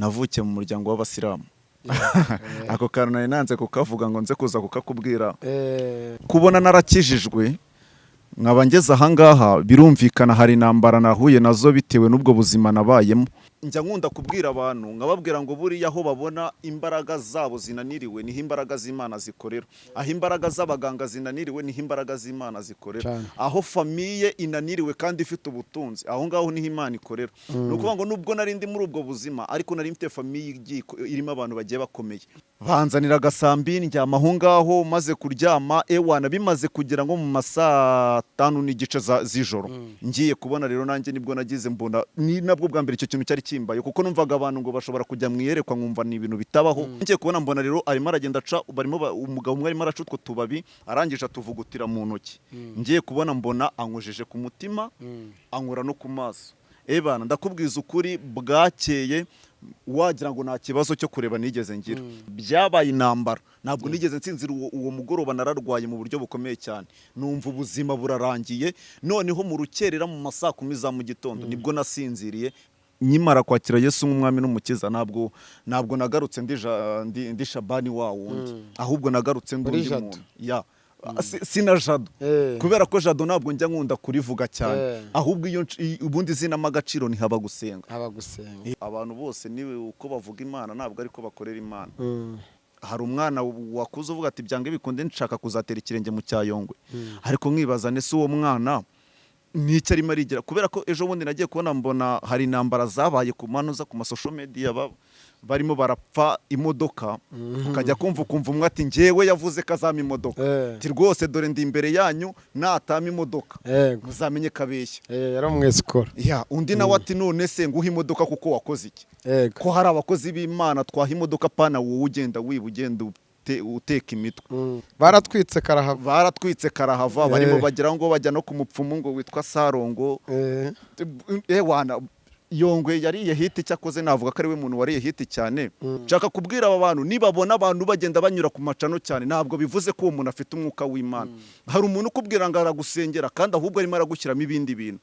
navukiye mu muryango w'abasilamu. Ako kantu nari nanze kukavuga ngo nze kuza kukakubwira. Kubona narakijijwe nkaba ngeze ahangaha birumvikana hari intambara nahuye nazo bitewe n'ubwo buzima nabayemo. Njya nkunda kubwira abantu nkababwira ngo buriya aho babona imbaraga zabo zinaniriwe niho imbaraga z'Imana zikorera. Aho imbaraga z'abaganga zinaniriwe niho imbaraga z'Imana zikorera. Aho famiye inaniriwe kandi ifite ubutunzi aho ngaho niho Imana ikorera. No kuvuga ngo nubwo nari ndi muri ubwo buzima ariko nari mfite famiye irimo abantu bagiye bakomeye. Banzanira agasambi ndyama aho ngaho maze kuryama ewana bimaze kugira ngo mu masaa 5 n'igice z'ijoro. Ngiye kubona rero nanjye nibwo nagize mbona ni nabwo bwa mbere icyo kintu cyari kimbaye kuko numvaga abantu ngo bashobora kujya mwiyerekwa nkumva ni ibintu bitabaho. Ngiye kubona mbona rero arimo aragenda aca barimo umugabo umwe arimo aracutwa tubabi arangije atuvugutira mu ntoki. Ngiye kubona mbona ankojeje ku mutima ankura no ku maso. Ebana ndakubwiza ukuri bwakeye wagira ngo nta kibazo cyo kureba nigeze ngira. Byabaye intambara ntabwo nigeze nsinzira uwo mugoroba nararwaye mu buryo bukomeye cyane. Numva ubuzima burarangiye noneho mu rukerera mu masaa 10 za mu gitondo nibwo nasinziriye. Nyimara kwakira Yesu nk'umwami n'umukiza ntabwo nagarutse ndi Shabani wa wundi ahubwo nagarutse ndi muntu ya sina Jado kubera ko Jado ntabwo njya nkunda kurivuga cyane ahubwo iyo ubundi zina magaciro ni haba gusenga abantu bose niwe uko bavuga Imana ntabwo ariko bakorera Imana. Hari umwana wakuze uvuga ati byange bikunde nshaka kuzatera ikirenge mu cyayongwe ariko nkibaza nese uwo mwana nicyo arimo arigira kubera ko ejo bundi nagiye kubona mbona hari intambara zabaye ku manuza ku masocial media barimo barapfa imodoka ukajya kumva umwe ati njyewe yavuze kazama imodoka ti rwose dore ndi imbere yanyu natama imodoka muzamenye kabeshya yaramwesikora undi nawe ati none se nguha imodoka kuko wakoze iki ko hari abakozi b'Imana twaha imodoka pana wowe ugenda uteka imitwe. Baratwitse karahava barimo bagira ngo bajya no ku mupfumu ngo witwa Sarongo. Wana Yongwe yariye hiti cyakoze navuga ko ari we muntu wariye hiti cyane. Nshaka kubwira aba bantu nibabona abantu bagenda banyura ku macano cyane ntabwo bivuze ko uwo muntu afite umwuka w'Imana. Hari umuntu ukubwira ngo aragusengera kandi ahubwo arimo aragushyiramo ibindi bintu.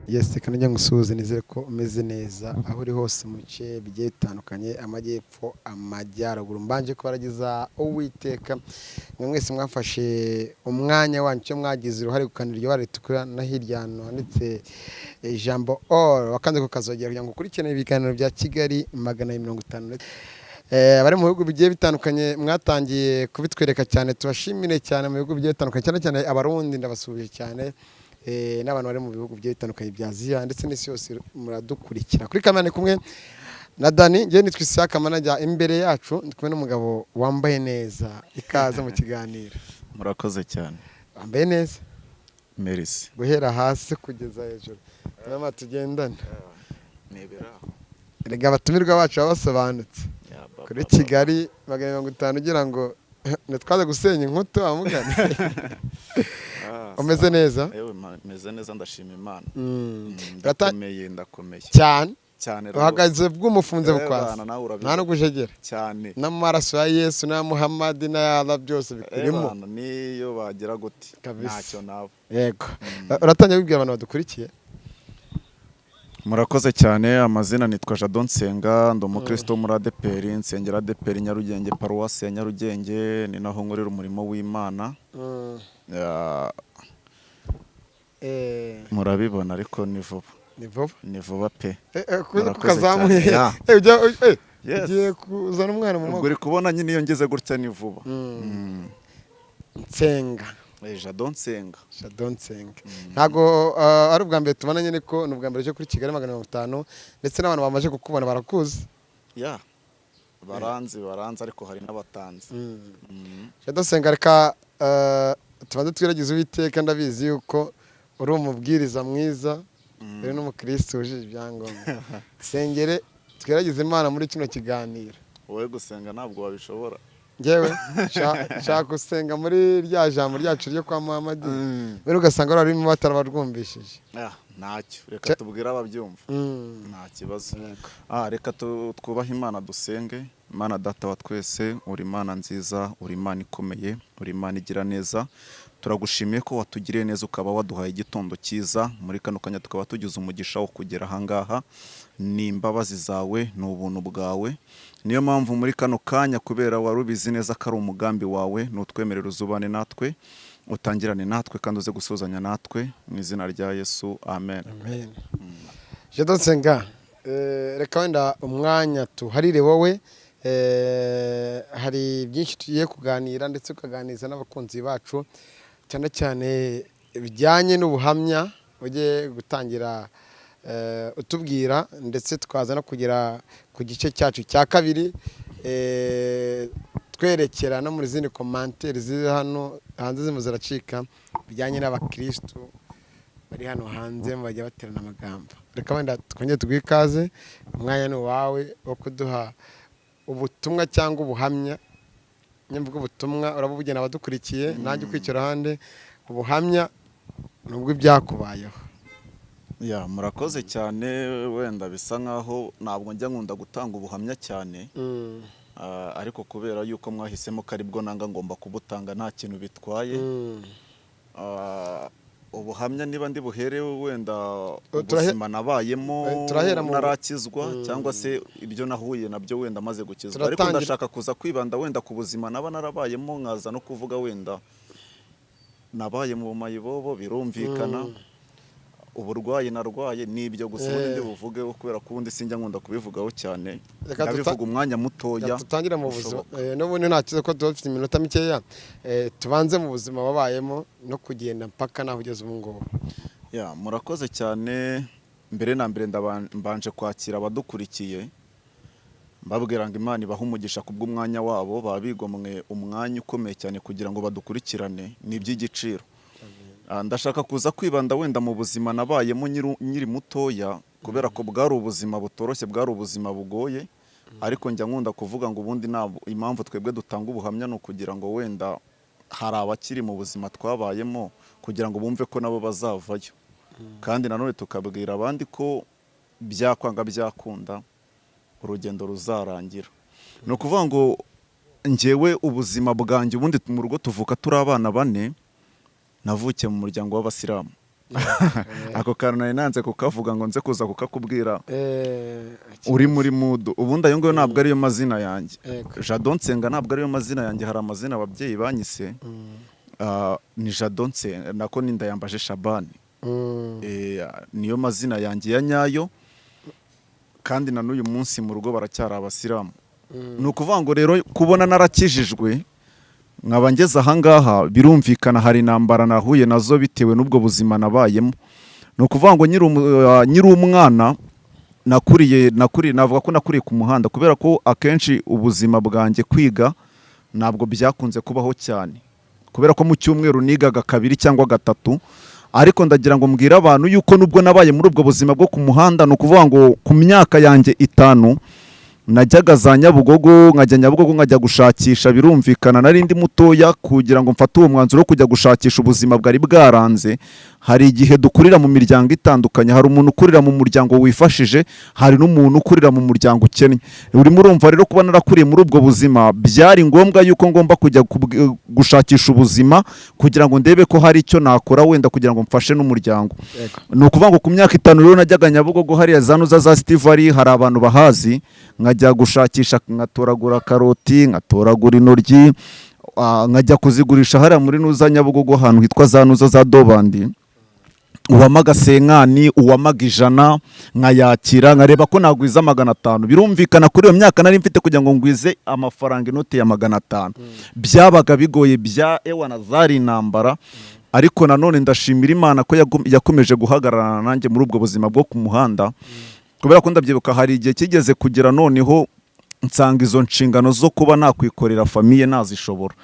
Yes, kanajya ngusuhuze nizere ko umeze neza aho uri hose mu bice bigiye bitandukanye amajyepfo amajyaruguru mbanje ko baragiza Uwiteka mwese mwafashe umwanya wanyu cyo mwagize uruhare gukanira iryo bare tukura na hiryano handitse ijambo all wakanze ko kazogera kugira ngo ukurikirane ibiganiro bya Kigali 150 abari mu bihugu bigiye bitandukanye mwatangiye kubitwereka cyane tubashimire cyane mu bihugu bigiye bitandukanye cyane abarundi ndabasubije cyane n'abantu bari mu bihugu bigiye bitandukanye bya Aziya ndetse n'isi yose muradukurikira kuri kamera kumwe na Dani ngiye nitwa Isaka manager imbere yacu ndi kumwe n'umugabo wambaye neza ikaza mu kiganiro. Murakoze cyane. Wambaye neza merci guhera hasi kugeza hejuru nama tugendana nebera rega abatumirwa bacu basobanutse kuri Kigali 150 ugira ngo natwaze gusenya inkuto amugana. Umeze neza? Ewe meze neza ndashima Imana. Ndakomeye cyane uhagaze bw'umufunze bukwaza nta no gujegera cyane n'amaraso ya Yesu na Muhammad na yalla byose bikurimo niyo bagira gute ntacyo nabo. Yego uratangiye kubwira abantu badukurikiye. Murakoze cyane amazina nitwa Jado Nsenga ndo umukristo muri ADPR nsengera ADPR Nyarugenge paruwasi ya Nyarugenge ni naho nkorera umurimo w'Imana. Murabibona ariko ni vuba pe kukazamuye ugiye kuzana umwana mu uri kubona nyine iyo ngeze gutya ni vuba. Nsenga Jado Nsenga ntago ari ubwa mbere tubana nyine ko n'ubwa mbere cyo kuri Kigali 150 ndetse n'abantu bamaje kukubona barakuzi baranzi ariko hari n'abatanzi. Jado Nsenga reka tubanze twiragize Uwiteka ndabizi yuko uri umubwiriza mwiza uri n'umukristo ujije ibyangombwa sengere twiragize Imana muri kino kiganiro. Wowe gusenga ntabwo wabishobora ngewe shaka gusenga muri rya jambo ryacu ryo kwa Muhammad bero ugasanga barimo batarabarwumvishije. Ntacyo reka tubwira ababyumva nta kibazo. Reka twubahe Imana dusenge. Imana data wa twese uri Imana nziza uri Imana ikomeye uri Imana igira neza turagushimiye ko watugiriye neza ukaba waduhaye igitondo cyiza muri kano kanya tukaba tugize umugisha wo kugera ahangaha ni imbabazi zawe ni ubuntu bwawe niyo mpamvu muri kano kanya kubera warubizi neza ko ari umugambi wawe nutwemerera uzubane natwe utangirane natwe kandi uze gusuzanya natwe mu izina rya Yesu amen. Je donsenga reka wenda umwanya tuharire wowe hari byinshi tugiye kuganira ndetse ukaganiza n'abakunzi bacu cyane cyane bijyanye n'ubuhamya ujye gutangira utubwira ndetse twaza no kugera ku gice cyacu cya kabiri twerekera no muri zindi commentaire ziri hano hanze zimo ziracika bijyanye n'abakristo bari hano hanze bajya baterana amagambo. Reka wenda twongeye tugwikaze umwanya ni wawe wo kuduha ubutumwa cyangwa ubuhamya. Nyamvuga ubutumwa urabubugena abadukurikiye nanjye kwicara hande ubuhamya nubwo ibyakubayeho. Ya murakoze cyane wenda bisa nkaho ntabwo njya nkunda gutanga ubuhamya cyane ariko kubera yuko mwahisemo karibwo nanga ngomba kubutanga nta kintu bitwaye ubuhamya niba ndi buherewe wenda ubuzima nabayemo narakizwa cyangwa se ibyo nahuye nabyo wenda maze gukizwa ariko ndashaka kuza kwibanda wenda ku buzima naba narabayemo nkaza no kuvuga wenda nabaye mu mayibobo birumvikana uburwayi narwaye nibyo gusa ubundi buvugeho kubera ko ubundi sinjya nkunda kubivugaho cyane ndabivuga umwanya mutoya tutangira mu buzima n'ubundi ntakize ko dufite iminota mikeya tubanze mu buzima wabayemo no kugenda mpaka naho ugeze ubu ngubu. Ya murakoze cyane mbere na mbere mbanje kwakira abadukurikiye mbabwira ngo Imana ibaha umugisha kubw'umwanya wabo babigomwe umwanya ukomeye cyane kugira ngo badukurikirane n'iby'igiciro. Ndashaka kuza kwibanda wenda mu buzima nabayemo nyiri mutoya kubera ko bwari ubuzima butoroshye bwari ubuzima bugoye ariko njya nkunda kuvuga ngo ubundi impamvu twebwe dutanga ubuhamya no kugira ngo wenda hari abakiri mu buzima twabayemo kugira ngo bumve ko nabo bazavayo kandi nanone tukabwira abandi ko byakwanga byakunda urugendo ruzarangira. No kuvuga ngo njyewe ubuzima bwanjye ubundi mu rugo tuvuka turi abana bane navukiye mu muryango w'abasilamu ako kantu nari nanze kukavuga ngo nze kuza kukakubwira uri muri mudu ubundi ayo ngayo ntabwo ariyo mazina yanjye Jadonsenga ntabwo ariyo mazina yanjye hari amazina ababyeyi banyise ni Jadonsenga nako nindayambaje Shabani niyo mazina yanjye ya nyayo kandi na n'uyu munsi mu rugo baracyari abasilamu. Ni ukuvuga ngo rero kubona narakijijwe nkaba ngeze ahangaha birumvikana hari intambara nahuye nazo bitewe n'ubwo buzima nabayemo. Ni ukuvuga ngo nyiri umwana navuga ko nakuriye ku muhanda kubera ko akenshi ubuzima bwanjye kwiga ntabwo byakunze kubaho cyane kubera ko mu cyumweru nigaga 2 cyangwa 3 ariko ndagira ngo mbwira abantu yuko nubwo nabaye muri ubwo buzima bwo ku muhanda ni ukuvuga ngo ku myaka yanjye 5 najyaga za Nyabugogo nkajya Nyabugogo nkajya gushakisha birumvikana nari ndi mutoya kugira ngo mfate uwo mwanzuro wo kujya gushakisha ubuzima bwari bwaranze. Hari igihe dukurira mu miryango itandukanye hari umuntu ukurira mu muryango wifashije hari n'umuntu ukurira mu muryango ukennye. Urimo urumva rero kuba narakuriye muri ubwo buzima byari ngombwa yuko ngomba kujya gushakisha ubuzima kugira ngo ndebe ko hari icyo nakora wenda kugira ngo mfashe n'umuryango. Ni ukuvuga ngo ku myaka 5 rero najyaga Nyabugogo hari zanuza za Stivari hari abantu bahazi nkajya gushakisha nkatoragura karoti nkatoragura intoryi nkajya kuzigurisha hariya muri nuza Nyabugogo ahantu hitwa zanuza za Dobandi uwamaga senkani uwamaga 100 nkayakira nkareba ko nagwiza 500 birumvikana kuri iyo myaka nari mfite kugira ngo ngwize amafaranga inote ya 500 byabaga bigoye bya ewana zari intambara ariko nanone ndashimira Imana ko yakomeje guhagararana nanjye muri ubwo buzima bwo ku muhanda kubera ko ndabyibuka hari igihe kigeze kugira noneho nsanga izo nshingano zo kuba nakwikorera famiye nazishobora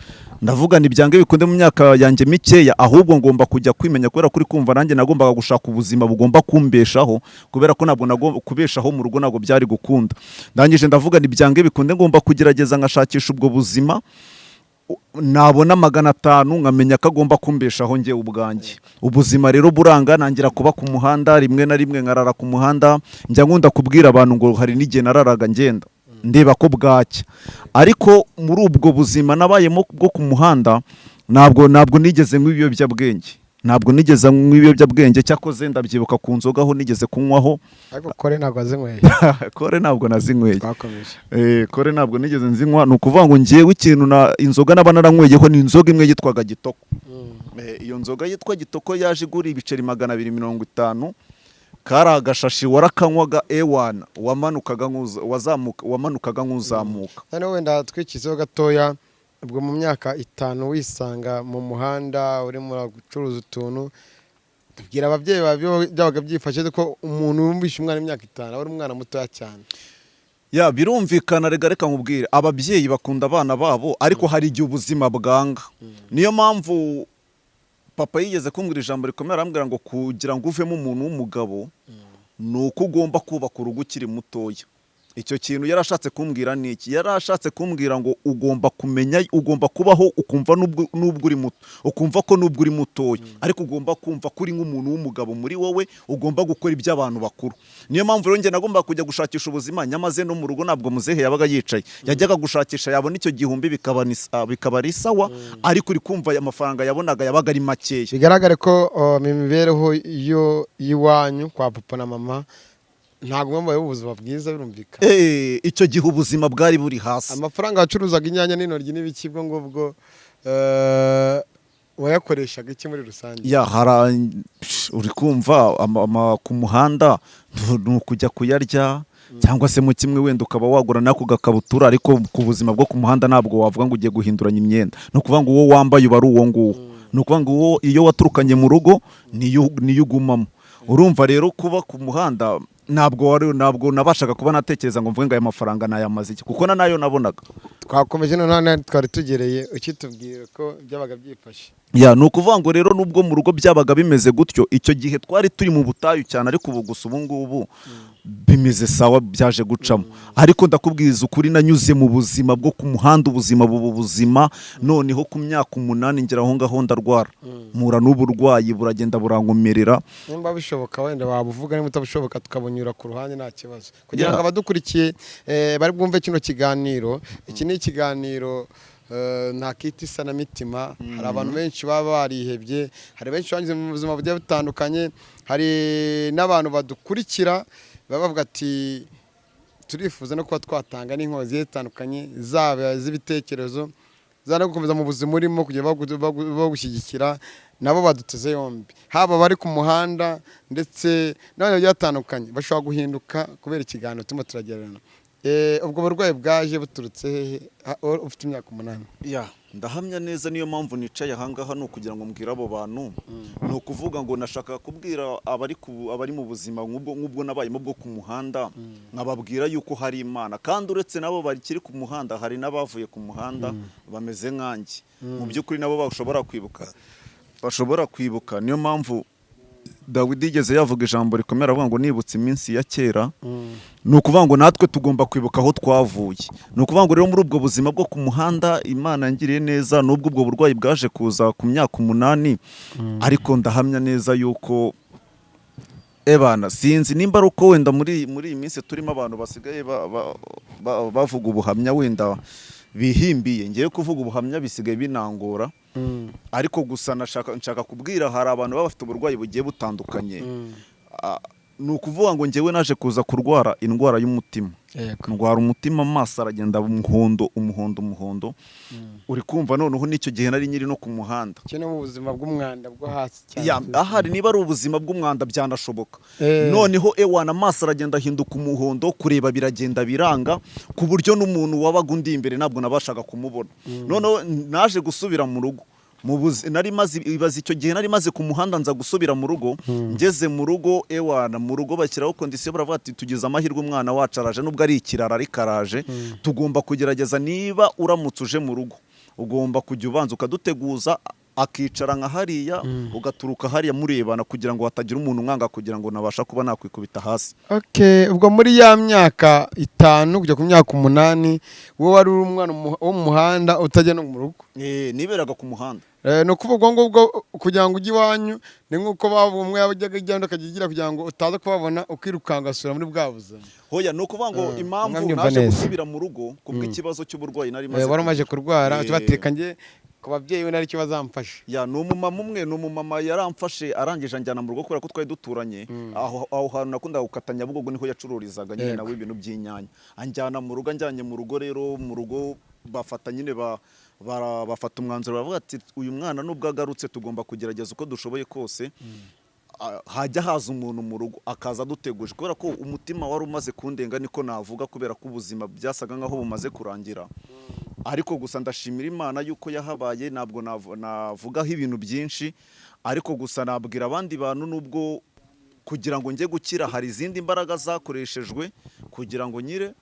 ndavuga nibyange bikunde mu myaka yanjye mikeya ahubwo ngomba kujya kwimenya kubera kuri kumva nanjye nagombaga gushaka ubuzima bugomba kumbeshaho kubera ko nabwo nagomba kubeshaho mu rugo nabwo byari gukunda ndangije ndavuga nibyange bikunde ngomba kugerageza ngashakisha ubwo buzima nabona 500 nkamenya ko agomba kumbeshaho nge ubwanjye ubuzima rero buranga nangira kuba ku muhanda rimwe na rimwe nkarara ku muhanda njya nkunda kubwira abantu ngo hari n'igihe nararaga ngenda ndeba ko bwacya ariko muri ubwo buzima nabayemo bwo ku muhanda ntabwo nigeze nk'ibiyobyabwenge, ntabwo nigeze nk'ibiyobyabwenge, cyakoze ndabyibuka ku nzoga aho nigeze kunywaho. ariko Kore ntabwo azinyweye. Kore ntabwo nazinyweye. Twakomeje. Kore ntabwo nigeze nzinywa. Ni ukuvuga ngo ngewe ikintu inzoga naba naranyweyeho ni inzoga imwe yitwaga Gitoko. Iyo nzoga yitwa Gitoko yaje igura ibiceri 250. Kari agashashi warakanywaga ewana wamanukaga nk'uzamuka. Noneho wenda twikizeho gatoya, ubwo mu myaka 5 wisanga mu muhanda urimo gucuruza utuntu, tubwira ababyeyi byabaga byifashe ko umuntu wumvisha umwana imyaka 5 ari umwana mutoya cyane. Ya birumvikana, reka nkubwire, ababyeyi bakunda abana babo, ariko hari igihe ubuzima bwanga. Niyo mpamvu papa yigeze kumbwira ijambo rikomeye, arambwira ngo kugira ngo uvemo umuntu w'umugabo nuko ugomba kubaka urugo ukiri mutoya. Icyo kintu yarashatse kumbwira niki? Yarashatse kumbwira ngo ugomba kumenya, ugomba kubaho ukumva nubwo uri muto, ukumva ko nubwo uri mutoya, ariko ugomba kumva kuri nk'umuntu w'umugabo muri wowe, ugomba gukora iby'abantu bakuru. Niyo mpamvu rero njye nagomba kujya gushakisha ubuzima, nyamaze no mu rugo ntabwo muzehe yabaga yicaye, yajyaga gushakisha, yabona icyo gihumbi bikaba ari sawa, ariko uri kumva amafaranga yabonaga yabaga ari makeya. Bigaragare ko mu mibereho y'iwanyu kwa papa na mama ntabwo mwambaye ubuzima bwiza, birumvikana. Icyo gihe ubuzima bwari buri hasi. Amafaranga wacuruzaga inyanya n'intoryi n'ibikibwa ngubwo wayakoreshaga iki muri rusange? Uri kumva ku muhanda ni ukujya kuyarya, cyangwa se mu kimwe wenda ukaba wagura nako gakabutura, ariko ku buzima bwo ku muhanda ntabwo wavuga ngo ugiye guhinduranya imyenda. Ni ukuvuga ngo uwo wambaye uba ari uwo nguwo. Ni ukuvuga ngo iyo waturukanye mu rugo niyo ugumamo. Urumva rero kuba ku muhanda ntabwo nabashaga kuba natekereza ngo mvuge ngo aya mafaranga nayamaze iki, kuko nayo nabonaga. Twakomeje none twari tugereye ukitubwira ko byabaga byifashe. Ni ukuvuga ngo rero nubwo mu rugo byabaga bimeze gutyo, icyo gihe twari turi mu butayu cyane, ariko ubu gusa ubu ngubu bimeze sawa, byaje gucamo. Ariko ndakubwiza ukuri, nanyuze mu buzima bwo ku muhanda, ubuzima buzima. Noneho ku myaka 8 ngera aho ngaho ndarwara, mpura n'uburwayi buragenda burankomerera. Nimba bishoboka wenda wabuvuga, niba utabishoboka tukabunyura ku ruhande nta kibazo, kugira ngo abadukurikiye bari bwumve kino kiganiro. Iki ni ikiganiro ntakita isanamitima. Hari abantu benshi baba barihebye, hari benshi banyuze mu buzima bugiye butandukanye, hari n'abantu badukurikira baba bavuga ati turifuza no kuba twatanga n'inkozi zitandukanye, zaba z'ibitekerezo, zana gukomeza mu buzima urimo kugira bagushyigikira, nabo baduteze yombi, haba bari ku muhanda ndetse n'abandi batandukanye bashobora guhinduka kubera ikiganiro turimo turagererana. Ubwo burwayi bwaje buturutse hehe? Ufite imyaka 8. Ndahamya neza, niyo mpamvu nicaye ahangaha, ni ukugira ngo mbwire abo bantu. Ni ukuvuga ngo nashaka kubwira abari mu buzima nk'ubwo nabayemo bwo ku muhanda, nkababwira yuko hari Imana, kandi uretse nabo bakiri ku muhanda, hari n'abavuye ku muhanda bameze nkanjye. Mu by'ukuri nabo bashobora kwibuka. Niyo mpamvu Dawidi yigeze yavuga ijambo rikomera, avuga ngo nibutse iminsi ya kera. Ni ukuvuga ngo natwe tugomba kwibuka aho twavuye. Ni ukuvuga ngo rero muri ubwo buzima bwo ku muhanda Imana yangiriye neza, nubwo ubwo burwayi bwaje kuza ku myaka 8, ariko ndahamya neza yuko sinzi nimba ari uko wenda muri iyi minsi turimo abantu basigaye bavuga ubuhamya wenda bihimbiye. Ngiye kuvuga ubuhamya bisigaye binangora, ariko gusa nshaka kubwira, hari abantu baba bafite uburwayi bugiye butandukanye. Ni ukuvuga ngo ngewe naje kuza kurwara indwara y'umutima. Ndwara umutima, amaso aragenda umuhondo. Uri kumva noneho n'icyo gihe nari nyiri no ku muhanda. Kino mu buzima bw'umwanda bwo hasi cyane. Ahari niba ari ubuzima bw'umwanda byanashoboka. Noneho amaso aragenda ahinduka umuhondo, kureba biragenda biranga, ku buryo n'umuntu wabaga undi imbere ntabwo nabashaga kumubona. Noneho naje gusubira mu rugo. Icyo gihe nari maze ku muhanda, nza gusubira mu rugo. Ngeze mu rugo mu rugo bashyiraho kondisiyo, baravuga ati tugize amahirwe umwana wacu araje, nubwo ari ikirara ariko araje, tugomba kugerageza. Niba uramutse uje mu rugo, ugomba kujya ubanza ukaduteguza, akicara nka hariya, ugaturuka hariya murebana, kugira ngo hatagira umuntu umwanga, kugira ngo nabasha kuba nakwikubita hasi. Ubwo muri ya myaka 5 kujya ku myaka 8, wowe wari umwana wo mu muhanda utajya no mu rugo? Niberaga ku muhanda. ni ukuvuga ngo kugira ngo ujye iwanyu ni nk'uko umwe yajyaga igenda akagira kugira ngo utaza kubabona ukirukangasura muri bwa buzima. Hoya ni ukuvuga ngo impamvu naje gusubira mu rugo kubw'ikibazo cy'uburwayi nari maze wari umaze kurwara bateka njye ku babyeyi we naricyo bazamfasha. Ya ni umumama umwe, ni umumama yaramfashe arangije anjyana mu rugo kubera ko twari duturanye. Aho hantu nakundaga gukatanya Bugogo niho yacururizaga nyine nawe ibintu by'inyanya. Anjyana mu rugo, anjyanye mu rugo rero mu rugo bafata nyine bafata umwanzuro baravuga ati uyu mwana nubwo agarutse tugomba kugerageza uko dushoboye kose hajya haza umuntu mu rugo akaza duteguje kubera ko umutima wari umaze kundenga niko navuga kubera ko ubuzima byasaga nkaho bumaze kurangira. Ariko gusa ndashimira Imana yuko yahabaye, ntabwo navugaho ibintu byinshi, ariko gusa nabwira abandi bantu nubwo kugira ngo njye gukira hari izindi mbaraga zakoreshejwe kugira ngo nyire.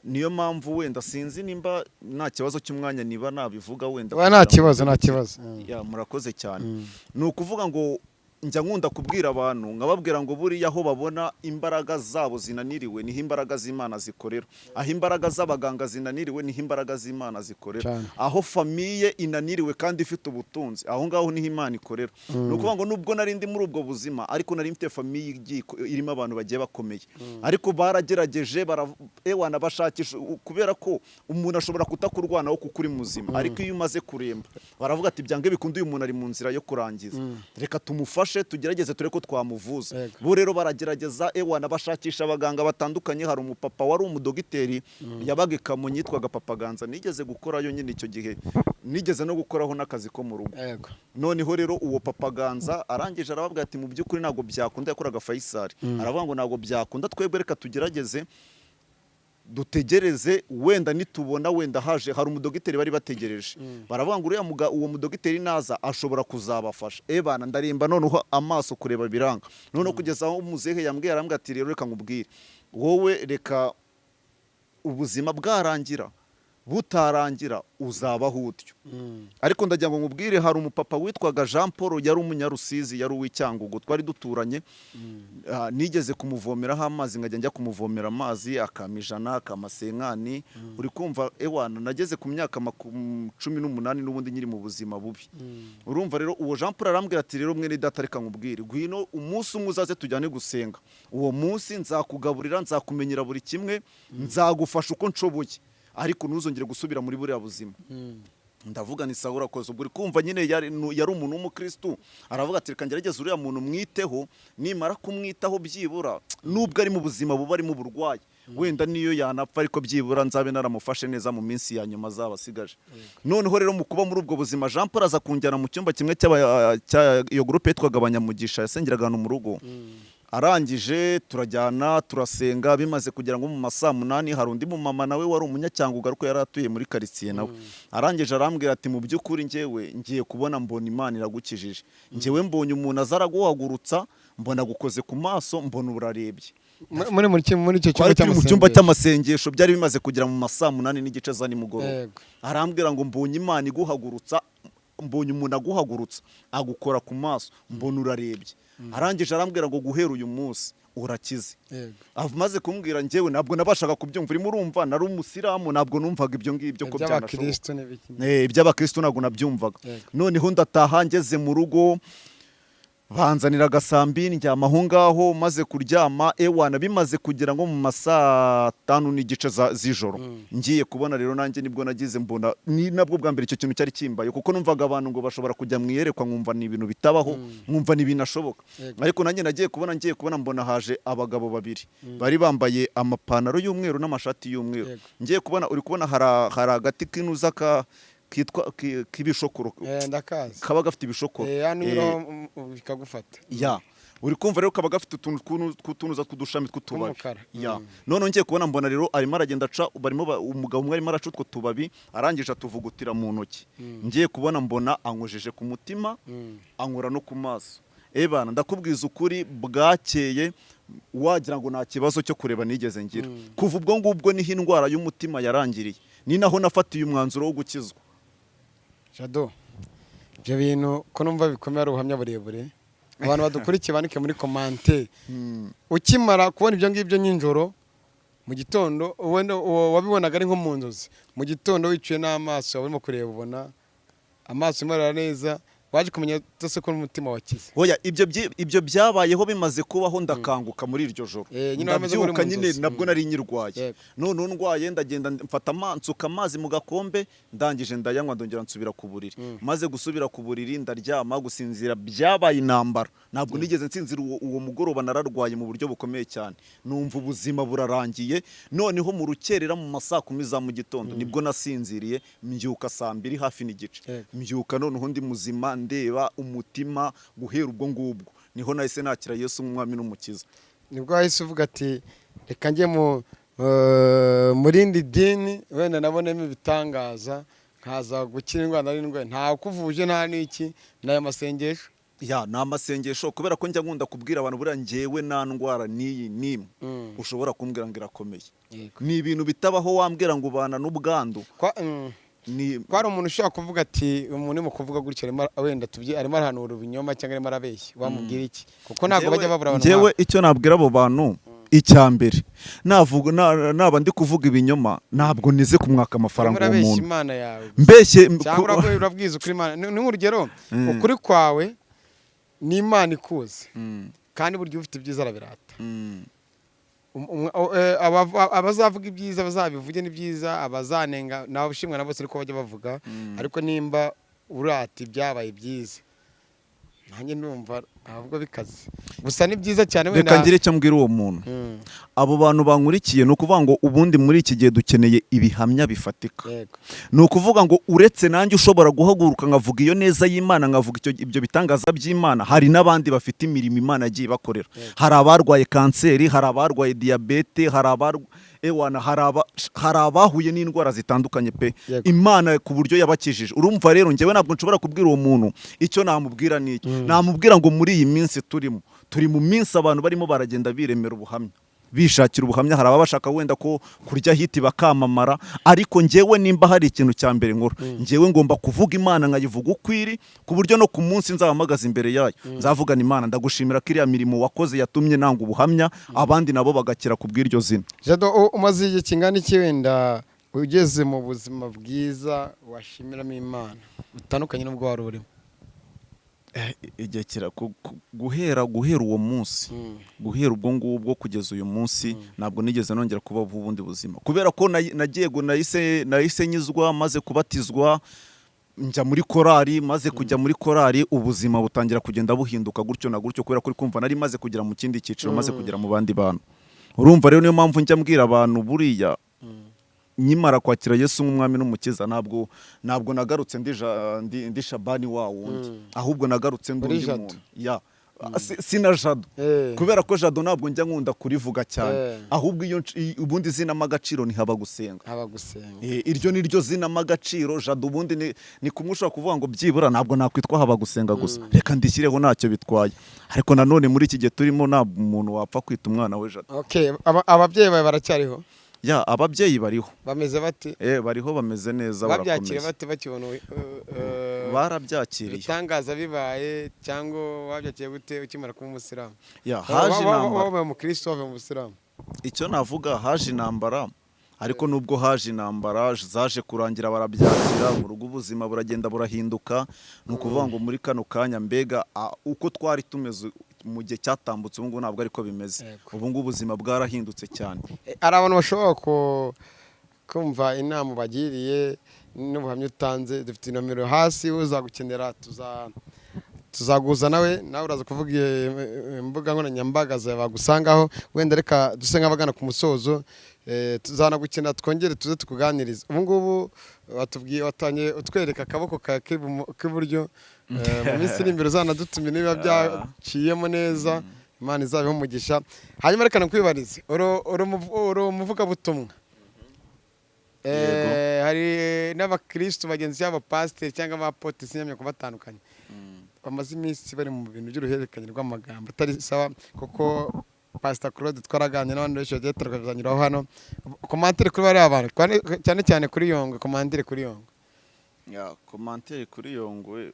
Niyo mpamvu wenda sinzi nimba nta kibazo cy'umwanya niba nabivuga wenda nta kibazo ya murakoze cyane. Ni ukuvuga ngo njya nkunda kubwira abantu nkababwira ngo buriya aho babona imbaraga zabo zinaniriwe niho imbaraga z'Imana zikorera, aho imbaraga z'abaganga zinaniriwe niho imbaraga z'Imana zikorera, aho famiye inaniriwe kandi ifite ubutunzi aho ngaho niho Imana ikorera. Ni ukuvuga ngo nubwo nari ndi muri ubwo buzima ariko nari mfite famiye irimo abantu bagiye bakomeye, ariko baragerageje bashakisha kubera ko umuntu ashobora kutakurwanaho kuko uri muzima, ariko iyo umaze kuremba baravuga ati byange bikunde uyu muntu ari mu nzira yo kurangiza, reka tumufashe tugerageze ture ko twamuvuza. Bo rero baragerageza bashakisha abaganga batandukanye. Hari umupapa wari umudogiteri yabaga i Kamonyi yitwaga Papa Ganza, nigeze gukorayo nyine icyo gihe, nigeze no gukoraho n'akazi ko mu rugo. Noneho rero uwo Papa Ganza arangije arababwira ati mu by'ukuri ntabwo byakunda, yakoraga Faisal, aravuga ngo ntabwo byakunda, twebwe reka tugerageze dutegereze wenda nitubona wenda haje hari umudogiteri bari bategereje. Baravuga ngo uwo mudogiteri naza ashobora kuzabafasha. Bana ndarimba noneho amaso kureba biranga, noneho kugeza aho muzehe yambwiye arambwira ati rero reka nkubwire wowe, reka ubuzima bwarangira butarangira uzabaho utyo. Ariko ndagira ngo nkubwire hari umupapa witwaga Jean Paul, yari umunyarusizi, yari uw'Icyangugu, twari duturanye. Nigeze kumuvomeraho amazi, nkajya njya kumuvomera amazi akamijana akamasenkani. Uri kumva nageze ku myaka 18 n'ubundi nyiri mu buzima bubi. Urumva rero uwo Jean Paul arambwira ati rero mwene data reka nkubwire gwino umunsi umwe uzaze tujyane gusenga, uwo munsi nzakugaburira, nzakumenyera buri kimwe, nzagufasha uko nshoboye, ariko ntuzongere gusubira muri buriya buzima. Ndavuga ni sawa urakoze. Ubwo uri kumva nyine yari umuntu w'umukristo, aravuga ati reka ngerageze uriya muntu mwiteho, nimara kumwitaho byibura nubwo ari mu buzima buba ari mu burwayi wenda niyo yanapfa ariko byibura nzabe naramufashe neza mu minsi ya nyuma azaba asigaje. Noneho rero mu kuba muri ubwo buzima Jean Paul aza kunjyana mu cyumba kimwe iyo groupe yitwaga Abanyamugisha yasengeraga hano mu rugo. Arangije turajyana turasenga, bimaze kugera ngo mu masaa 8 hari undi mumama nawe wari umunyacyanguga ariko yari atuye muri quartier nawe. Arangije arambwira ati mu by'ukuri njyewe ngiye kubona mbona Imana iragukijije, njyewe mbonye umuntu azaraguhagurutsa, mbona gukoze ku maso, mbona urarebye muri icyo cyumba cy'amasengesho byari bimaze kugera mu masaa 8 n'igice za nimugoroba. Arambwira ngo mbonye Imana iguhagurutsa, mbonye umuntu aguhagurutsa agukora ku maso, mbona urarebye. Arangije arambwira ngo guhera uyu munsi urakize. Amaze kumbwira njyewe ntabwo nabashaga kubyumva, urimo urumva nari umusiramu, ntabwo numvaga ibyo ngibyo ko byanashoboka. Iby'abakristo ntabwo nabyumvaga. Noneho ndataha ngeze mu rugo, banzanira agasambi njyama aho ngaho, maze kuryama bimaze kugira ngo mu masaa 5 n'igice z'ijoro. Ngiye kubona rero nanjye nibwo nagize mbona ni nabwo bwa mbere icyo kintu cyari kimbaye, kuko numvaga abantu ngo bashobora kujya mwiyerekwa, nkumva ni ibintu bitabaho, nkumva ni binashoboka. Ariko nanjye ngiye kubona mbona haje abagabo babiri bari bambaye amapantaro y'umweru n'amashati y'umweru. Ngiye kubona uri kubona hari agati kinuza kitwa kibishokoro, kaba gafite ibishokoro bikagufata. Uri kumva rero kaba gafite utunuza tw'udushami tw'utubabi. None ngiye kubona mbona rero arimo aragenda aca, barimo umugabo umwe arimo araca utwo tubabi, arangije atuvugutira mu ntoki. Ngiye kubona mbona ankojeje ku mutima, ankora no ku maso. Bana ndakubwiza ukuri bwakeye wagira ngo nta kibazo cyo kureba nigeze ngira. Kuva ubwo ngubwo niho indwara y'umutima yarangiriye, ni naho nafatiye umwanzuro wo gukizwa. Jado, ibyo bintu ko numva bikomeye ari ubuhamya burebure, abantu badukurikiye bandike muri komante. Ukimara kubona ibyo ngibyo nyinjoro mu gitondo, wabibonaga ari nko mu nzozi, mu gitondo wicuye n'amaso urimo kureba ubona amaso marara neza waje kumenya tose ko n'umutima wakize. Oya ibyo byabayeho bimaze kubaho ndakanguka muri iryo joro. Ndabyuka nyine nabwo nari nyirwaye. None ndwaye ndagenda mfata amansuka amazi mu gakombe ndangije ndayanywa ndongera nsubira ku buriri. Maze gusubira ku buriri ndaryama gusinzira byabaye intambara. Ntabwo nigeze nsinzira uwo mugoroba nararwaye mu buryo bukomeye cyane. Numva ubuzima burarangiye noneho mu rukerera mu masaa 10 za mu gitondo nibwo nasinziriye mbyuka saa 2 hafi n'igice. Mbyuka noneho ndi muzima ndeba umutima guhera ubwo ngubwo niho nahise nakira Yesu umwami n'umukiza. Nibwo wahise uvuga ati reka njye murindi dini wenda nabonemo ibitangaza nkaza gukira indwara n'indwara nta kuvuje nta n'iki n'aya masengesho. Ya na masengesho kubera ko njya nkunda kubwira abantu buriya njyewe nta ndwara niyi nimwe ushobora kumbwira ngo irakomeye. Ni ibintu bitabaho wambwira ngo ubana n'ubwandu. Kwari umuntu ushaka kuvuga ati umuntu mu kuvuga gutyo wenda arimo arahanura ibinyoma cyangwa arimo arabeshya wamubwira iki kuko ntabwo bajya babura abantu. Njyewe icyo nabwira abo bantu icyambere naba ndi kuvuga ibinyoma ntabwo nize kumwaka amafaranga umuntu Imana yawe mbeshye cyangwa urabwiza ukuri Imana ni urugero ukuri kwawe ni Imana ikuze kandi buryo ufite ibyiza arabirata. Abazavuga ibyiza bazabivuge ni byiza abazanenga nawe ushimwa na bose ariko bajya bavuga ariko nimba urati byabaye byiza nanjye ndumva ahubwo bikaze gusa ni byiza cyane wenda. Reka ngire icyo mbwira uwo muntu abo bantu bankurikiye ni ukuvuga ngo ubundi muri iki gihe dukeneye ibihamya bifatika. Ni ukuvuga ngo uretse nanjye ushobora guhaguruka nkavuga iyo neza y'Imana nkavuga ibyo bitangaza by'Imana hari n'abandi bafite imirimo Imana yagiye bakorera. Hari abarwaye kanseri, hari abarwaye diyabete, hari abahuye n'indwara zitandukanye pe Imana ku buryo yabakijije. Urumva rero njyewe ntabwo nshobora kubwira uwo muntu icyo namubwira n'iki. Namubwira ngo muri iyi minsi turi mu minsi abantu barimo baragenda biremera ubuhamya bishakira ubuhamya. Hari abashaka wenda ko kurya hiti bakamamara ariko njyewe nimba hari ikintu cya mbere nkora njyewe ngomba kuvuga Imana nkayivuga ukwiri ku buryo no ku munsi nzahamagaza imbere yayo nzavugana Imana ndagushimira ko iriya mirimo wakoze yatumye nanga ubuhamya abandi nabo bagakira kubw'iryo zina. Jado umaze igihe kingana iki wenda ugeze mu buzima bwiza washimiramo Imana bitandukanye n'ubwo wari urimo? Igihe guhera uwo munsi guhera ubwo ngubwo kugeza uyu munsi ntabwo nigeze nongera kuba ubundi buzima kubera ko nahise nyizwa maze kubatizwa njya muri korari maze kujya muri korari ubuzima butangira kugenda buhinduka gutyo na gutyo kubera ko kumva nari maze kugera mu kindi cyiciro maze kugera mu bandi bantu. Urumva rero niyo mpamvu njya mbwira abantu buriya nyimara kwakira Yesu nk'umwami n'umukiza ntabwo nagarutse ndi Shabani wa wundi ahubwo nagarutse ndi muntu sina Jado kubera ko Jado ntabwo njya nkunda kurivuga cyane ahubwo iyo ubundi zina magaciro ni haba gusenga iryo ni ryo zina magaciro. Jado ubundi ni kumushaka kuvuga ngo byibura ntabwo nakwitwa haba gusenga gusa reka ndishyireho ntacyo bitwaye ariko nanone muri iki gihe turimo nta muntu wapfa kwita umwana we Jado. Ababyeyi bawe baracyariho? Ya ababyeyi bariho. Bameze bate? Bariho bameze neza barakomeza. Babyakira bate bakibona barabyakiriye bitangaza bibaye cyangwa wabyakiriye gute ukimara kuba umusiramu? Ya haje intambara. Wabaye umukristo wabaye umusiramu? Icyo navuga haje intambara ariko nubwo haje intambara zaje kurangira barabyakira mu rugo ubuzima buragenda burahinduka. Ni ukuvuga ngo muri kano kanya mbega uko twari tumeze mu gihe cyatambutse ubu ngubu ntabwo ariko bimeze. Ubu ngubu ubuzima bwarahindutse cyane. Ari abantu bashobora kumva inama bagiriye n'ubuhamya utanze dufite nomero hasi uzagukenera tuzaguza nawe uraza kuvuga imbuga nkoranyambaga bagusangaho wenda reka duse nk'abagana ku musozo tuzanagukenera twongere tuze tukuganiriza. Ubu ngubu watanye utwereka akaboko k'iburyo mu minsi iri imbere uzanadutumira niba byaciyemo neza Imana izabeho umugisha. Hanyuma reka nakwibarize uri umuvugabutumwa hari n'abakristo bagenzi y'abapasiteri cyangwa abapote sinyamye kubatandukanye bamaze iminsi bari mu bintu by'uruhererekanye rw'amagambo atari sawa kuko Pastor Claude twaraganira n'abandi benshi bagiye turakazanyiraho hano komantere kuri bari abantu cyane cyane kuri Yongo komantere kuri Yongo komantere kuri Yongo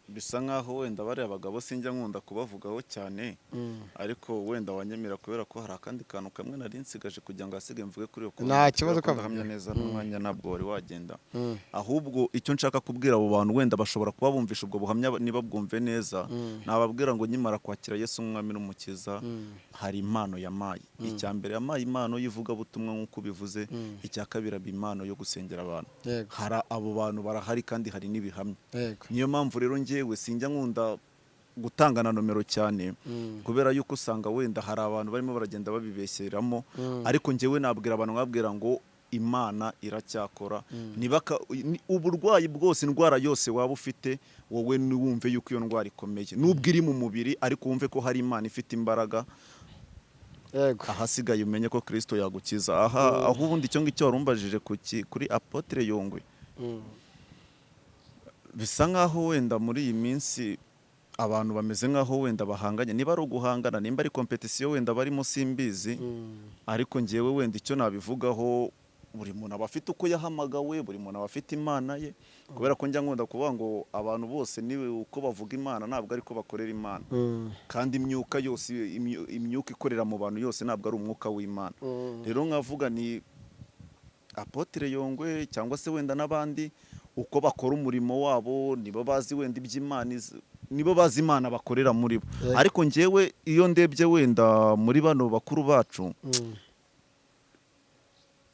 bisa nkaho wenda bariya abagabo sinjya nkunda kubavugaho cyane ariko wenda wanyemera kubera ko hari akandi kantu kamwe nari nsigaje kugira ngo asige mvuge kuri uko nta kibazo kahamya neza n'umwanya ntabwo wari wagenda ahubwo icyo nshaka kubwira abo bantu wenda bashobora kuba bumvisha ubwo buhamya niba bwumve neza nababwira ngo nyimara kwakira Yesu umwami n'umukiza hari impano yamaye icya mbere yamaye impano yivuga butumwa nk'uko bivuze icya kabiri impano yo gusengera abantu hari abo bantu barahari kandi hari n'ibihamya niyo mpamvu rero njyewe sinjya nkunda gutanga na nomero cyane kubera yuko usanga wenda hari abantu barimo baragenda babibeshyeramo ariko njyewe nabwira abantu nkabwira ngo Imana iracyakora uburwayi bwose indwara yose waba ufite wowe niwumve yuko iyo ndwara ikomeye nubwo iri mu mubiri ariko wumve ko hari Imana ifite imbaraga ahasigaye umenye ko Kristo yagukiza aho ubundi icyo ngicyo warumbajije kuri Apotre Yongwe bisa nkaho wenda muri iyi minsi abantu bameze nkaho wenda bahanganye niba ari uguhangana nimba ari competition wenda barimo simbizi ariko njyewe wenda icyo nabivugaho buri muntu aba afite uko yahamagawe buri muntu aba afite Imana ye kubera ko njya nkunda kuvuga ngo abantu bose niwe uko bavuga Imana ntabwo ariko bakorera Imana kandi imyuka yose imyuka ikorera mu bantu yose ntabwo ari umwuka w'Imana rero nkavuga ni Apotre Yongwe cyangwa se wenda n'abandi uko bakora umurimo wabo nibo bazi wenda iby'Imana nibo bazi Imana bakorera muri bo ariko njyewe iyo ndebye wenda muri bano bakuru bacu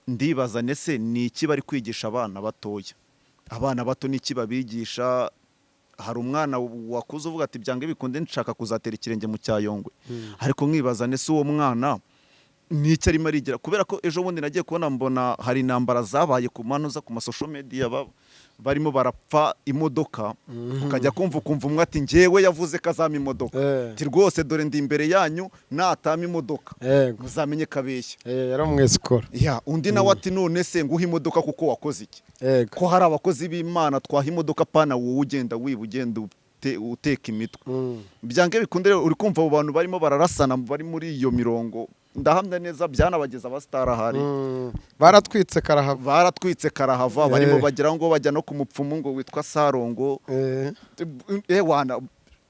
ndibaza nese ni iki bari kwigisha abana batoya abana bato ni iki babigisha hari umwana wakuze uvuga ati byange bikunde nshaka kuzatera ikirenge mu cyayongwe ariko nkibaza nese uwo mwana ni iki arimo arigira kubera ko ejo bundi nagiye kubona mbona hari intambara zabaye ku manuza ku masosho media barimo barapfa imodoka ukajya kumva umwe ati njyewe yavuze ko azama imodoka ati rwose dore ndi imbere yanyu natama imodoka muzamenye kabeshya yari umwesikora undi nawe ati none se nguha imodoka kuko wakoze iki ko hari abakozi b'Imana twaha imodoka pana wowe ugenda uteka imitwe byange bikunde uri kumva abo bantu barimo bararasana bari muri iyo mirongo ndahamya neza byanabageza abastara hari baratwitse karahava barimo bagira ngo bajya no ku mupfumu ngo witwa Sarongo wana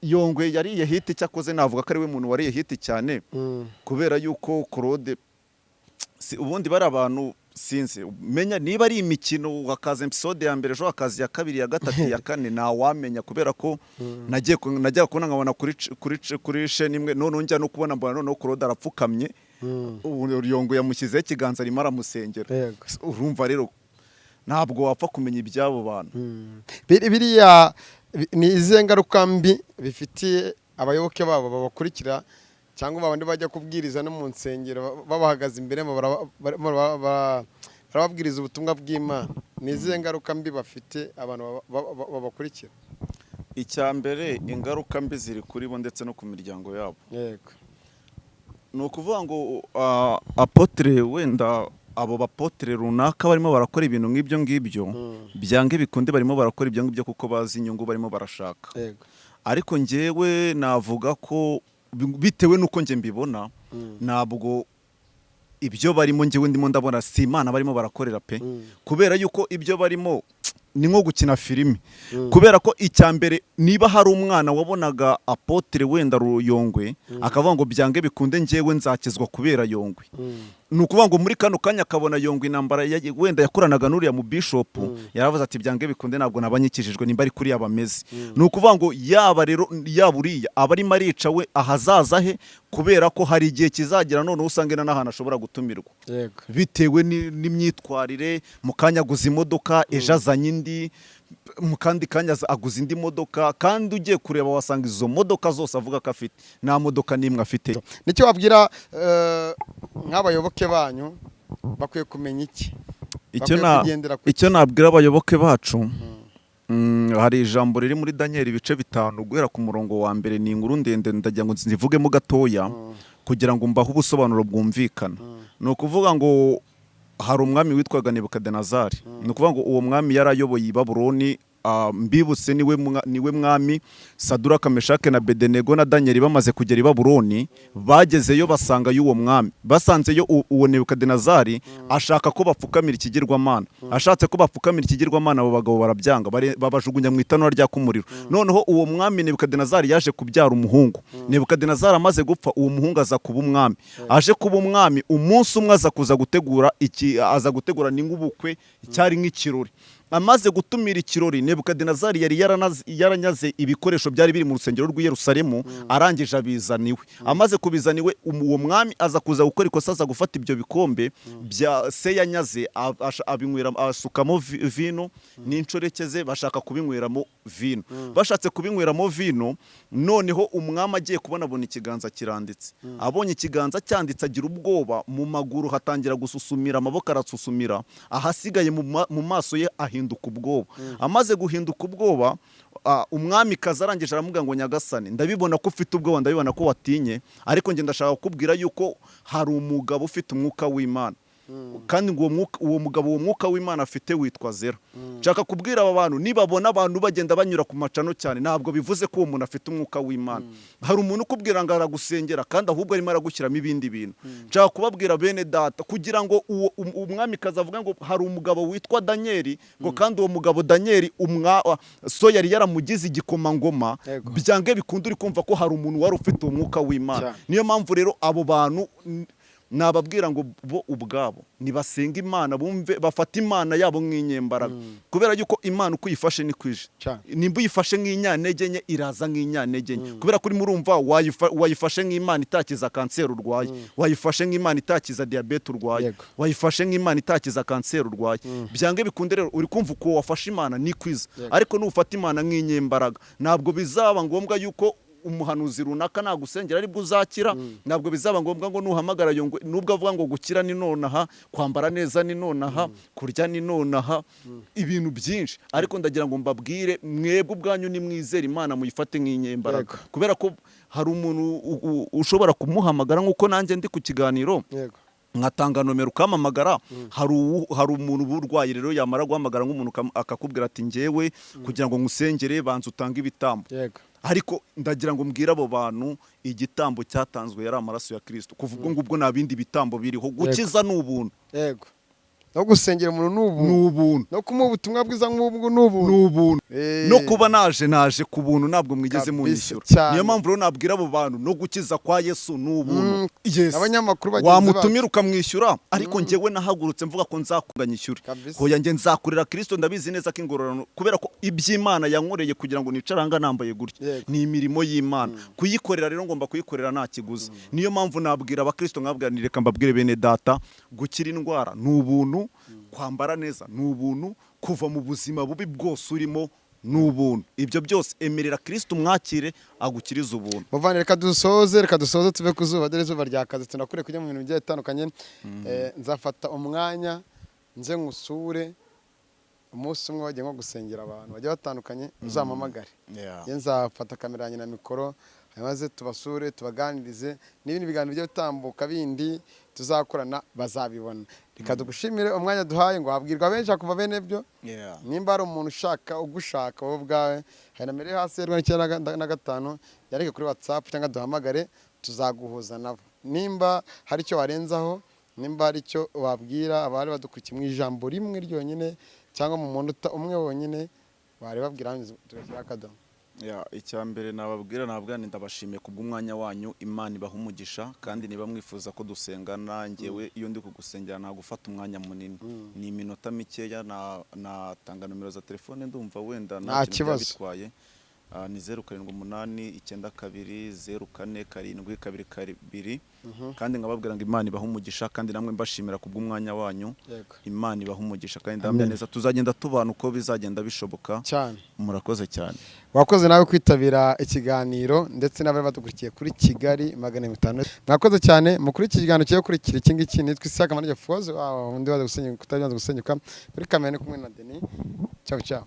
Yongwe yariye hiti cyakoze navuga ko ari we muntu wariye hiti cyane kubera yuko Claude ubundi bari abantu sinzi menya niba ari imikino wakaza episode ya mbere ejo wakaza ya kabiri ya gatatu ya kane wamenya kubera ko nagiye kubona nkabona kuri chaîne imwe none njya no kubona mbona none Claude arapfukamye Yongwe yamushyizeho ikiganza arimo aramusengera urumva rero ntabwo wapfa kumenya ibyabo bantu biriya ni izihe ngaruka mbi bifitiye abayoboke babo babakurikira cyangwa babandi bajya kubwiriza no mu nsengero babahagaze imbere barababwiriza ubutumwa bw'Imana ni izihe ngaruka mbi bafite abantu babakurikira icya mbere ingaruka mbi ziri kuri bo ndetse no ku miryango yabo ni ukuvuga ngo Apotre wenda abo bapotre runaka barimo barakora ibintu nk'ibyo ngibyo byange bikunde barimo barakora ibyo ngibyo kuko bazi inyungu barimo barashaka ariko njyewe navuga ko bitewe nuko nje mbibona nabwo ibyo barimo njyewe ndimo ndabona si Imana barimo barakorera pe kubera yuko ibyo barimo ni nko gukina filime kubera ko icya mbere niba hari umwana wabonaga Apotre wenda Yongwe akavuga ngo byange bikunde njyewe nzakizwa kubera Yongwe nukuvuga ngo muri kano kanya akabona Yongwe intambara wenda yakoranaga n'uriya mu bishop yaravuze ati byange bikunde ntabwo nabanyikijijwe nimba ari kuri abameze nukuvuga ngo yaba rero yaburiya abari marica we ahazaza he kubera ko hari igihe kizagira none usanga n'ahantu ashobora gutumirwa bitewe n'imyitwarire mu kanya guza imodoka ejo azanye indi mu kandi kanya aguza indi modoka kandi ugiye kureba wasanga izo modoka zose avuga ko afite nta modoka n'imwe afite nicyo wabwira nk'abayoboke banyu bakwiye kumenya iki icyo nabwira abayoboke bacu hari ijambo riri muri Daniel ibice 5 guhera ku murongo wa mbere ni inkuru ndende ndagira ngo nzivugemo gatoya kugira ngo mbaho ubusobanuro bwumvikana ni ukuvuga ngo hari umwami witwaga Nebukadinezari ni ukuvuga ngo uwo mwami yarayoboye i Babuloni mbibutse niwe mwami Saduraka, Meshake na Bedenego na Daniel bamaze kugera i Babuloni, bagezeyo basanga y'uwo mwami, basanzeyo uwo Nebukadinezari ashaka ko bapfukamira ikigirwamana, ashatse ko bapfukamira ikigirwamana, abo bagabo barabyanga, babajugunya mu itanura ryaka umuriro. Noneho uwo mwami Nebukadinezari yaje kubyara umuhungu. Nebukadinezari amaze gupfa, uwo muhungu aza kuba umwami. Aje kuba umwami, umunsi umwe aza kuza gutegura n'ingubukwe, cyari nk'ikirori. Amaze gutumira ikirori, Nebukadinezari yari yaranyaze ibikoresho byari biri mu rusengero rw'i Yerusalemu, arangije abizaniwe. Amaze kubizaniwe, uwo mwami aza kuza gukora ikosa, aza gufata ibyo bikombe bya se yanyaze, abinywera, asukamo vino n'inshoreke ze, bashaka kubinyweramo vino. Bashatse kubinyweramo vino, noneho umwami agiye kubona abona ikiganza kiranditse. Abonye ikiganza cyanditse agira ubwoba, mu maguru hatangira gususumira, amaboko arasusumira, ahasigaye mu maso ye ahinduka ubwoba. Amaze guhinduka ubwoba, umwami kaza arangije aramubwira ngo nyagasani, ndabibona ko ufite ubwoba, ndabibona ko watinye, ariko nge ndashaka kukubwira yuko hari umugabo ufite umwuka w'Imana, kandi ngo uwo mugabo uwo mwuka w'Imana afite witwa Zera. Nshaka kubwira aba bantu, nibabona abantu bagenda banyura ku macano cyane, ntabwo bivuze ko uwo muntu afite umwuka w'Imana. Hari umuntu ukubwira ngo aragusengera, kandi ahubwo arimo aragushyiramo ibindi bintu. Nshaka kubabwira bene data, kugira ngo umwami kaza avuga ngo hari umugabo witwa Daniel, ngo kandi uwo mugabo Daniel so yari yaramugize igikomangoma, byange bikunda uri kumva ko hari umuntu wari ufite uwo mwuka w'Imana. Niyo mpamvu rero abo bantu nababwira ngo bo ubwabo nibasenga Imana, bumve bafata Imana yabo nk'inyembaraga, kubera yuko Imana uko uyifashe ni kwije. Nimba uyifashe nk'inyantege nke, iraza nk'inyantege nke, kubera kuri murumva wayifashe nk'Imana itakiza kanseri urwaye, wayifashe nk'Imana itakiza diabete urwaye, wayifashe nk'Imana itakiza kanseri urwaye. Byange bikunde rero uri kumva uko wafashe Imana ni kwiza, ariko nufata Imana nk'inyembaraga, ntabwo bizaba ngombwa yuko umuhanuzi runaka nagusengera ari buzakira. Ntabwo bizaba ngombwa ngo nuhamagara nubwo avuga ngo gukira ni nonaha, kwambara neza ni nonaha, kurya ni nonaha, ibintu byinshi. Ariko ndagira ngo mbabwire, mwebwe ubwanyu ni mwizera Imana, muyifate nk'inyembaraga, kubera ko hari umuntu ushobora kumuhamagara nk'uko nanjye ndi ku kiganiro, nkatanga nomero ukamamagara. Hari umuntu burwaye rero, yamara guhamagara nk'umuntu akakubwira ati ngewe kugira ngo ngusengere banza utange ibitambo. Ariko ndagira ngo mbwira abo bantu, igitambo cyatanzwe yari amaraso ya Kristo. Kuvuga ngo ubwo nta bindi bitambo biriho, gukiza ni ubuntu. No gusengera umuntu ni ubuntu, no kumuha ubutumwa bwiza nk'ubwo ni ubuntu, no kuba naje ku buntu, ntabwo mwigeze munyishyura. Niyo mpamvu rero nabwira abo bantu, no gukiza kwa Yesu ni ubuntu. Abanyamakuru wamutumira ukamwishyura, ariko njyewe nahagurutse mvuga ko nzakunganyishyura. Hoya nge nzakorera Kristo, ndabizi neza ko ingororano, kubera ko iby'Imana yankoreye kugira ngo nicaranga nambaye gutya, ni imirimo y'Imana. Kuyikorera rero ngomba kuyikorera nta kiguzi. Niyo mpamvu nabwira abakristo, nkabwira ni reka mbabwire bene data, gukira indwara ni ubuntu, kwambara neza ni ubuntu, kuva mu buzima bubi bwose urimo ni ubuntu. Ibyo byose emerera Kristo, umwakire agukiriza ubuntu. Muvane, reka dusoze tuve ku zuba, dore izuba ryakaze, tunakure kujya mu bintu bigiye bitandukanye. Nzafata umwanya nze ngusure umunsi umwe, wagiye nko gusengera abantu bagiye batandukanye, uzampamagare. Nzafata kamera yanjye na mikoro, maze tubasure, tubaganirize, n'ibindi biganiro bigiye bitambuka bindi tuzakorana bazabibona. Reka tugushimire umwanya duhaye, ngo habwirwa benshi kuva bene byo. Nimba ari umuntu ugushaka wowe ubwawe, hari na mbere hasi 75 yareke kuri WhatsApp cyangwa duhamagare, tuzaguhuza nabo. Nimba hari icyo warenzaho, nimba hari icyo wabwira abari badukurikiye mu ijambo rimwe ryonyine, cyangwa mu munota umwe wonyine, bari babwira tugashyira akadomo. Icyambere nababwira ndabashimiye kubw'umwanya wanyu. Imana ibaha umugisha, kandi niba mwifuza ko dusengana, ngewe iyo ndi kugusengera nagufata umwanya munini, ni iminota mikeya. Natanga nomero za telefone, ndumva wenda nta kibazo bitwaye. Ni 0789020472, kandi nkababwira ngo Imana ibaha umugisha, kandi namwe mbashimira kubw'umwanya wanyu. Imana ibaha umugisha, kandi ndamya neza tuzagenda tubana uko bizagenda bishoboka cyane. Murakoze cyane. Wakoze nawe kwitabira ikiganiro, ndetse n'abari badukurikiye kuri Kigali 500. Mwakoze cyane. Mukuri iki kiganiro cyo kurikira iki ngiki, nitwa Isaka Manege Foze, undi waza gusenyuka kuri kamera kumwe na Denis. Ciao ciao.